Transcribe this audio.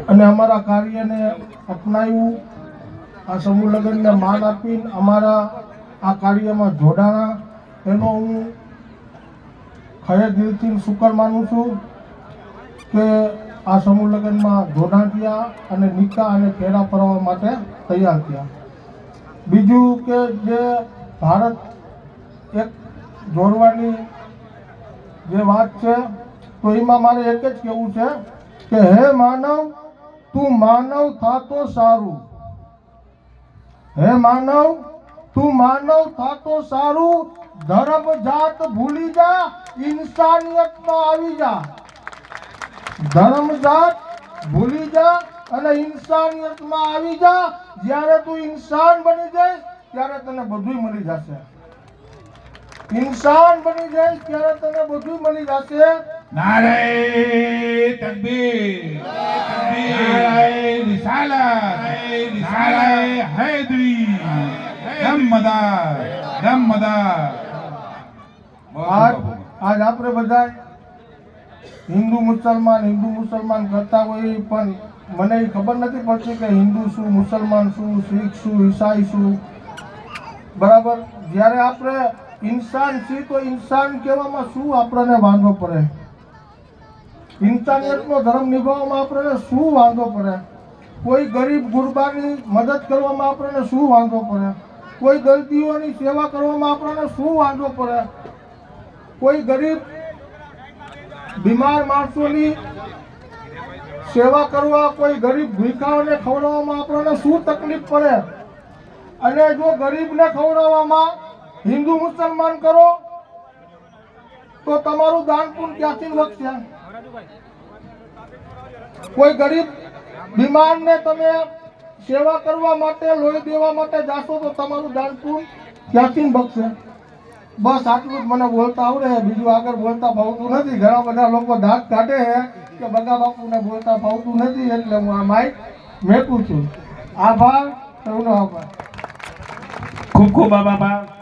અને અમારા કાર્યને અપનાવ્યું, આ સમૂહ લગ્નને માન આપીને અમારા આ કાર્યમાં જોડાણા, એનો હું ખરે દિલથી શુકર માનું છું કે આ સમૂહ લગ્નમાં જોડાણ થયા અને નિકાહ અને ફેરા ફરવા માટે તૈયાર થયા. બીજું કે જે ભારત એક જોડવાની જે વાત છે, તો એમાં મારે એક જ કહેવું છે કે હે માનવ, તું માનવ થાતો સારું. હે માનવ, તું માનવ થાતો સારું. ધર્મ જાત ભૂલી જા, ઇન્સાનિયતમાં આવી જા. ધર્મ જાત ભૂલી જા અને ઇન્સાનિયતમાં આવી જા. જ્યારે તું ઇન્સાન બની જઈશ ત્યારે તને બધું મળી જશે. ઇન્સાન બની જઈશ ત્યારે તને બધું મળી જશે. નારે તકબીર, નારે રિસાલત, નારે હૈદરી, દમદાર, દમદાર. આજ આપણે બધા હિન્દુ મુસલમાન કરતા હોય, પણ મને એ ખબર નથી પડતી કે હિન્દુ શું, મુસલમાન શું, શીખ શું, ઈસાઈ શું. બરાબર, જ્યારે આપણે ઇન્સાન છીએ તો ઇન્સાન કહેવામાં શું આપણને વાંધો પડે? ઇન્સાનિયતનો ધર્મ નિભાવવામાં આપણને શું વાંધો પડે? કોઈ ગરીબ ગુરબાની મદદ કરવામાં આપણને શું વાંધો પડે? કોઈ દર્દીઓની સેવા કરવામાં આપણને શું વાંધો પડે? કોઈ ગરીબ બીમાર માણસોની સેવા કરવા, કોઈ ગરીબ ભૂખ્યાઓને ખવડાવવામાં આપણને શું તકલીફ પડે? અને જો ગરીબને ખવડાવવામાં હિન્દુ મુસલમાન કરો તો તમારું દાન પુણ્ય ક્યાંથી વધશે? કોઈ ગરીબ બીમારને તમે સેવા કરવા માટે, લોહી દેવા માટે જાશો તો તમારું દાન પુણ્ય ક્યાંથી બચશે? બસ આટલું જ મને બોલતા આવડે, બીજું આગળ બોલતા ફાવતું નથી. ઘણા બધા લોકો દાંત કાઢે છે કે બગા બાપુને બોલતા ફાવતું નથી, એટલે હું આ માઇક મેકું છું. આભાર, સૌનો આભાર. ખૂબ ખૂબ આભાર.